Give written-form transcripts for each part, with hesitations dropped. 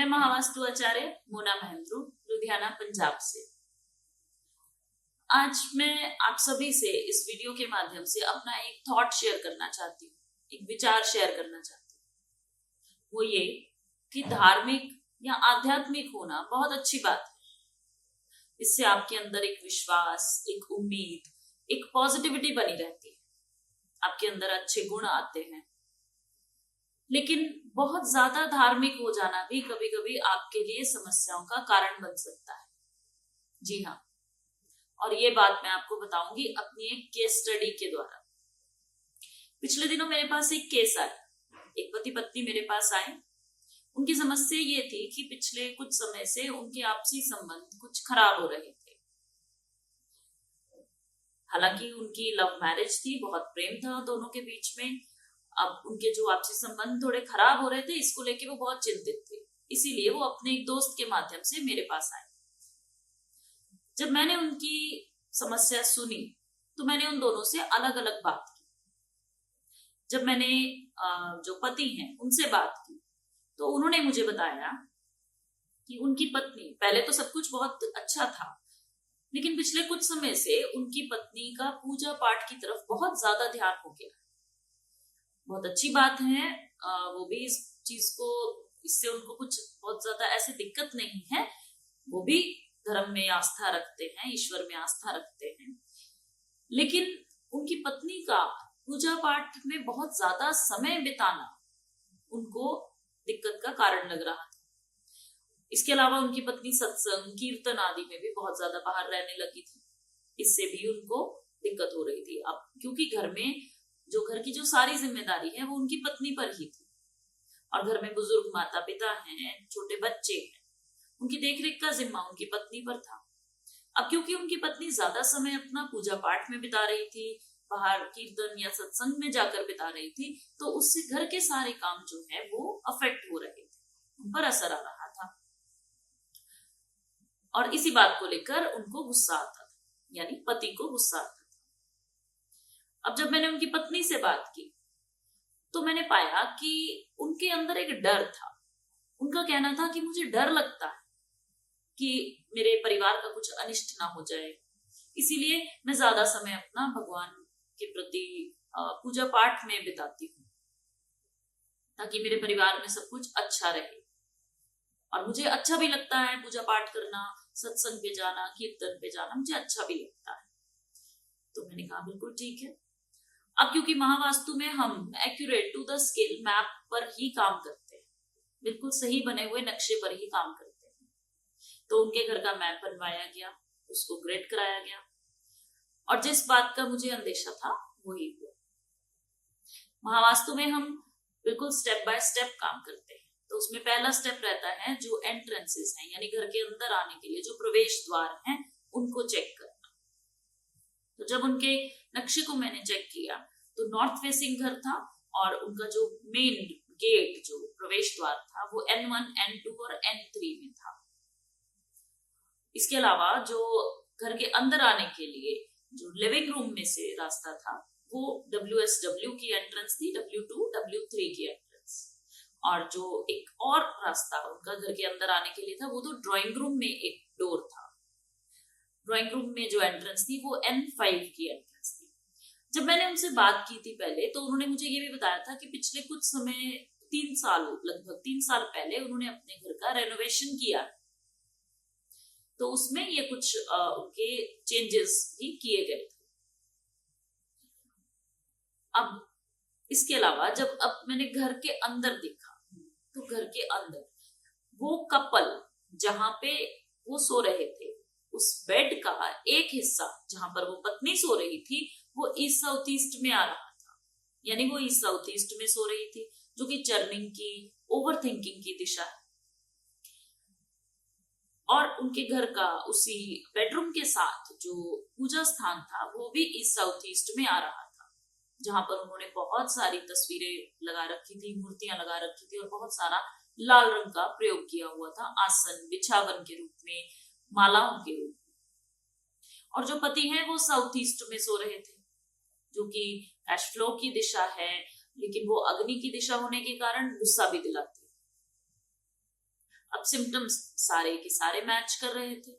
मैं महावास्तु आचार्य मोना महेंद्रू, लुधियाना, पंजाब से। आज मैं आप सभी से इस वीडियो के माध्यम से अपना एक थॉट शेयर करना चाहती हूँ, एक विचार शेयर करना चाहती हूँ। वो ये कि धार्मिक या आध्यात्मिक होना बहुत अच्छी बात है। इससे आपके अंदर एक विश्वास, एक उम्मीद, एक पॉजिटिविटी बनी रहती है, आपके अंदर अच्छे गुण आते हैं। लेकिन बहुत ज्यादा धार्मिक हो जाना भी कभी कभी आपके लिए समस्याओं का कारण बन सकता है। जी हाँ, और ये बात मैं आपको बताऊंगी अपनी एक केस स्टडी के द्वारा। पिछले दिनों मेरे पास एक केस आया, एक पति पत्नी मेरे पास आए। उनकी समस्या ये थी कि पिछले कुछ समय से उनके आपसी संबंध कुछ खराब हो रहे थे। हालांकि उनकी लव मैरिज थी, बहुत प्रेम था दोनों के बीच में। अब उनके जो आपसी संबंध थोड़े खराब हो रहे थे, इसको लेके वो बहुत चिंतित थे। इसीलिए वो अपने एक दोस्त के माध्यम से मेरे पास आए। जब मैंने उनकी समस्या सुनी तो मैंने उन दोनों से अलग अलग बात की। जब मैंने जो पति हैं उनसे बात की तो उन्होंने मुझे बताया कि उनकी पत्नी, पहले तो सब कुछ बहुत अच्छा था, लेकिन पिछले कुछ समय से उनकी पत्नी का पूजा पाठ की तरफ बहुत ज्यादा ध्यान हो गया। बहुत अच्छी बात है, वो भी इस चीज को, इससे उनको कुछ बहुत ज्यादा ऐसे दिक्कत नहीं है। वो भी धर्म में आस्था रखते हैं, ईश्वर में आस्था रखते हैं, लेकिन उनकी पत्नी का पूजा पाठ में बहुत ज्यादा समय बिताना उनको दिक्कत का कारण लग रहा था। इसके अलावा उनकी पत्नी सत्संग, कीर्तन आदि में भी बहुत ज्यादा बाहर रहने लगी थी। इससे भी उनको दिक्कत हो रही थी। अब क्योंकि घर में घर की जो सारी जिम्मेदारी है वो उनकी पत्नी पर ही थी, और घर में बुजुर्ग माता पिता हैं, छोटे बच्चे हैं, उनकी देखरेख का जिम्मा उनकी पत्नी पर था। अब क्योंकि उनकी पत्नी ज्यादा समय अपना पूजा पाठ में बिता रही थी, बाहर कीर्तन या सत्संग में जाकर बिता रही थी, तो उससे घर के सारे काम जो है वो अफेक्ट हो रहे थे, उन पर असर आ रहा था। और इसी बात को लेकर उनको गुस्सा आता था, यानी पति को गुस्सा आता था। अब जब मैंने उनकी पत्नी से बात की तो मैंने पाया कि उनके अंदर एक डर था। उनका कहना था कि मुझे डर लगता है कि मेरे परिवार का कुछ अनिष्ट ना हो जाए, इसीलिए मैं ज्यादा समय अपना भगवान के प्रति पूजा पाठ में बिताती हूँ, ताकि मेरे परिवार में सब कुछ अच्छा रहे। और मुझे अच्छा भी लगता है पूजा पाठ करना, सत्संग पे जाना, कीर्तन पे जाना, मुझे अच्छा भी लगता है। तो मैंने कहा बिल्कुल ठीक है। अब क्योंकि महावास्तु में हम accurate to the scale map पर ही काम करते हैं, बिल्कुल सही बने हुए नक्शे पर ही काम करते हैं, तो उनके घर का मैप बनवाया गया, उसको ग्रेड कराया गया, और जिस बात का मुझे अंदेशा था वही हुआ। महावास्तु में हम बिल्कुल स्टेप बाय स्टेप काम करते हैं। तो उसमें पहला स्टेप रहता है जो एंट्रेंसेस हैं, यानी घर के अंदर आने के लिए जो प्रवेश द्वार हैं, उनको चेक करना। तो जब उनके नक्शे को मैंने चेक किया तो नॉर्थ फेसिंग घर था, और उनका जो मेन गेट, जो प्रवेश द्वार था, वो N1, N2 और N3 में था। इसके अलावा जो घर के अंदर आने के लिए जो लिविंग रूम में से रास्ता था, वो WSW की एंट्रेंस थी, W2, W3 की एंट्रेंस। और जो एक और रास्ता उनका घर के अंदर आने के लिए था, वो तो ड्राइंग रूम में एक डोर था। ड्राइंग रूम में जो एंट्रेंस थी वो N5 की एंट्रेंस थी। जब मैंने उनसे बात की थी पहले, तो उन्होंने मुझे ये भी बताया था कि पिछले कुछ समय, लगभग 3 साल पहले उन्होंने अपने घर का रेनोवेशन किया, तो उसमें ये कुछ उनके चेंजेस भी किए गए थे। अब इसके अलावा जब मैंने घर के अंदर देखा, तो घर के अंदर वो कपल जहां पे वो सो रहे थे, उस बेड का एक हिस्सा जहां पर वो पत्नी सो रही थी, वो ईस्ट साउथ ईस्ट में आ रहा था। यानी वो ईस्ट साउथ ईस्ट में सो रही थी, जो कि चर्निंग की, ओवर थिंकिंग की दिशा है। और उनके घर का उसी बेडरूम के साथ जो पूजा स्थान था, वो भी ईस्ट साउथ ईस्ट में आ रहा था, जहां पर उन्होंने बहुत सारी तस्वीरें लगा रखी थी, मूर्तियां लगा रखी थी, और बहुत सारा लाल रंग का प्रयोग किया हुआ था, आसन बिछावन के रूप में, मालाओं के रूप में। और जो पति हैं वो साउथ ईस्ट में सो रहे थे, जो कि कैश फ्लो की दिशा है, लेकिन वो अग्नि की दिशा होने के कारण गुस्सा भी दिलाती है। अब सिम्टम्स सारे के सारे मैच कर रहे थे,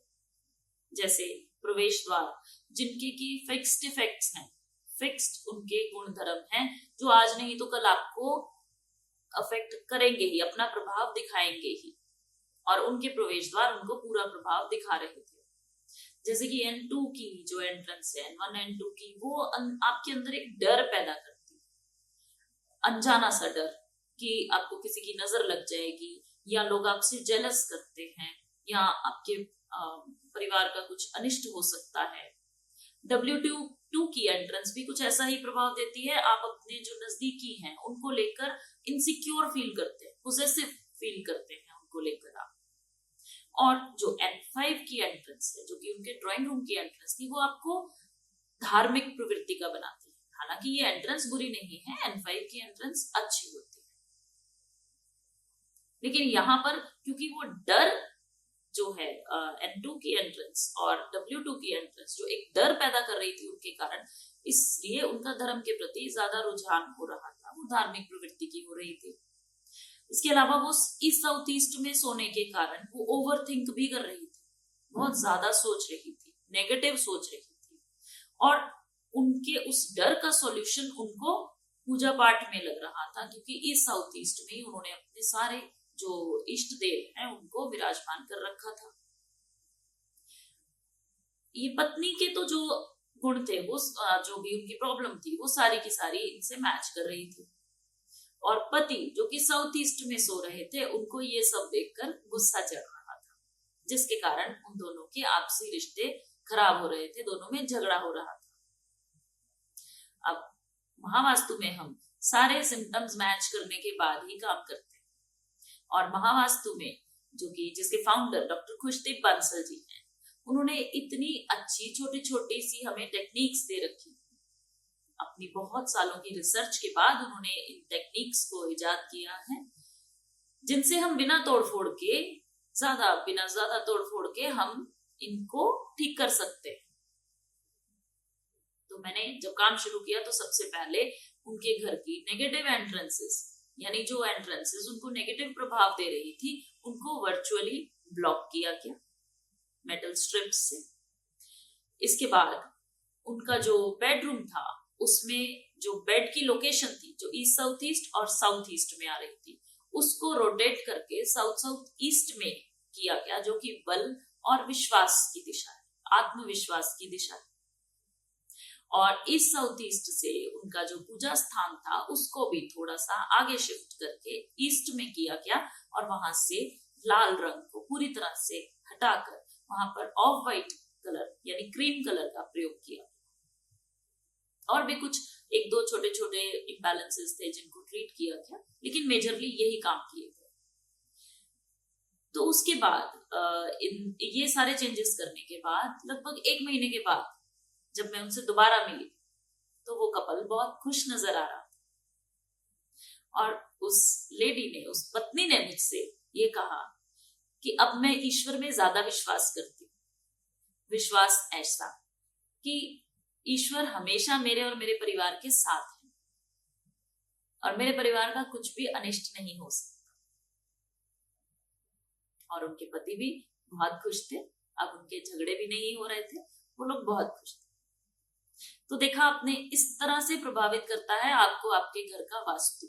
जैसे प्रवेश द्वार जिनके की फिक्स्ड इफेक्ट्स हैं, फिक्स्ड उनके गुणधर्म हैं जो आज नहीं तो कल आपको अफेक्ट करेंगे ही, अपना प्रभाव दिखाएंगे ही, और उनके प्रवेश द्वार उनको पूरा प्रभाव दिखा रहे थे। जैसे कि N2 की जो एंट्रेंस है, N1 N2 की, वो आपके अंदर एक डर पैदा करती है, अनजाना सा डर कि आपको किसी की नजर लग जाएगी, या लोग आपसे जेलस करते हैं, या आपके परिवार का कुछ अनिष्ट हो सकता है। W2 की एंट्रेंस भी कुछ ऐसा ही प्रभाव देती है, आप अपने जो नजदीकी हैं उनको लेकर इनसिक्योर फील करते हैं, पोजेसिव फील करते हैं उनको लेकर आप। और जो N5 की एंट्रेंस है, जो कि उनके ड्राइंग रूम की एंट्रेंस थी, वो आपको धार्मिक प्रवृत्ति का बनाती है। हालांकि ये एंट्रेंस बुरी नहीं है, N5 की एंट्रेंस अच्छी होती है, लेकिन यहाँ पर क्योंकि वो डर जो है N2 की एंट्रेंस और W2 की एंट्रेंस जो एक डर पैदा कर रही थी उनके कारण, इसलिए उनका धर्म के प्रति ज्यादा रुझान हो रहा था, वो धार्मिक प्रवृत्ति की हो रही थी। इसके अलावा वो इस साउथ ईस्ट में सोने के कारण वो ओवर थिंक भी कर रही थी, बहुत ज्यादा सोच रही थी, नेगेटिव सोच रही थी, और उनके उस डर का सॉल्यूशन उनको पूजा पाठ में लग रहा था, क्योंकि इस साउथ ईस्ट में ही उन्होंने अपने सारे जो इष्ट देव हैं उनको विराजमान कर रखा था। ये पत्नी के तो जो गुण थे, वो जो भी उनकी प्रॉब्लम थी, वो सारी की सारी इनसे मैच कर रही थी, और पति जो कि साउथ ईस्ट में सो रहे थे, उनको ये सब देखकर गुस्सा चढ़ रहा था, जिसके कारण उन दोनों के आपसी रिश्ते खराब हो रहे थे, दोनों में झगड़ा हो रहा था। अब महावास्तु में हम सारे सिम्टम्स मैच करने के बाद ही काम करते हैं, और महावास्तु में जो कि जिसके फाउंडर डॉक्टर खुशदीप बांसल जी हैं, उन्होंने इतनी अच्छी छोटी छोटी सी हमें टेक्निक्स दे रखी। अपनी बहुत सालों की रिसर्च के बाद उन्होंने इन टेक्निक्स को इजाद किया है, जिनसे हम बिना ज्यादा तोड़फोड़ के हम इनको ठीक कर सकते हैं। तो मैंने जब काम शुरू किया तो सबसे पहले उनके घर की नेगेटिव एंट्रेंसेस, यानी जो एंट्रेंसेस उनको नेगेटिव प्रभाव दे रही थी, उनको वर्चुअली ब्लॉक किया गया मेटल स्ट्रिप्स से। इसके बाद उनका जो बेडरूम था, उसमें जो बेड की लोकेशन थी, जो ईस्ट साउथ ईस्ट और साउथ ईस्ट में आ रही थी, उसको रोटेट करके साउथ साउथ ईस्ट में किया गया, जो कि बल और विश्वास की दिशा है, आत्मविश्वास की दिशा है। और इस साउथ ईस्ट से उनका जो पूजा स्थान था, उसको भी थोड़ा सा आगे शिफ्ट करके ईस्ट में किया गया, और वहां से लाल रंग को पूरी तरह से हटाकर वहां पर ऑफ व्हाइट कलर यानी क्रीम कलर का प्रयोग किया। और भी कुछ एक दो छोटे छोटे इम्बैलेंसेस थे जिनको ट्रीट किया गया, लेकिन मेजरली यही काम किए गए। तो उसके बाद ये सारे चेंजेस करने के बाद लगभग 1 महीने के बाद जब मैं उनसे दोबारा मिली, तो वो कपल बहुत खुश नजर आ रहा था, और उस लेडी ने, उस पत्नी ने मुझसे ये कहा कि अब मैं ईश्वर में ज्यादा विश्वास करती हूँ। विश्वास ऐसा कि ईश्वर हमेशा मेरे और मेरे परिवार के साथ है, और मेरे परिवार का कुछ भी अनिष्ट नहीं हो सकता। और उनके पति भी बहुत खुश थे, अब उनके झगड़े भी नहीं हो रहे थे, वो लोग बहुत खुश थे। तो देखा आपने, इस तरह से प्रभावित करता है आपको आपके घर का वास्तु।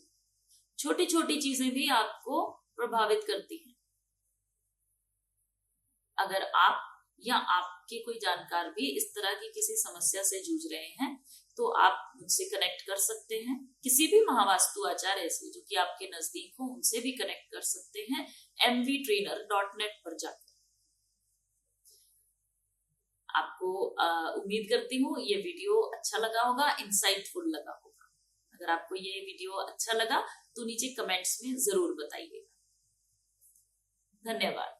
छोटी छोटी चीजें भी आपको प्रभावित करती हैं। अगर आप या आपके कोई जानकार भी इस तरह की किसी समस्या से जूझ रहे हैं, तो आप मुझसे कनेक्ट कर सकते हैं, किसी भी महावास्तु आचार्य से जो कि आपके नजदीक हो, उनसे भी कनेक्ट कर सकते हैं mvtrainer.net पर जाकर। आपको उम्मीद करती हूँ ये वीडियो अच्छा लगा होगा, इंसाइटफुल लगा होगा। अगर आपको ये वीडियो अच्छा लगा तो नीचे कमेंट्स में जरूर बताइएगा। धन्यवाद।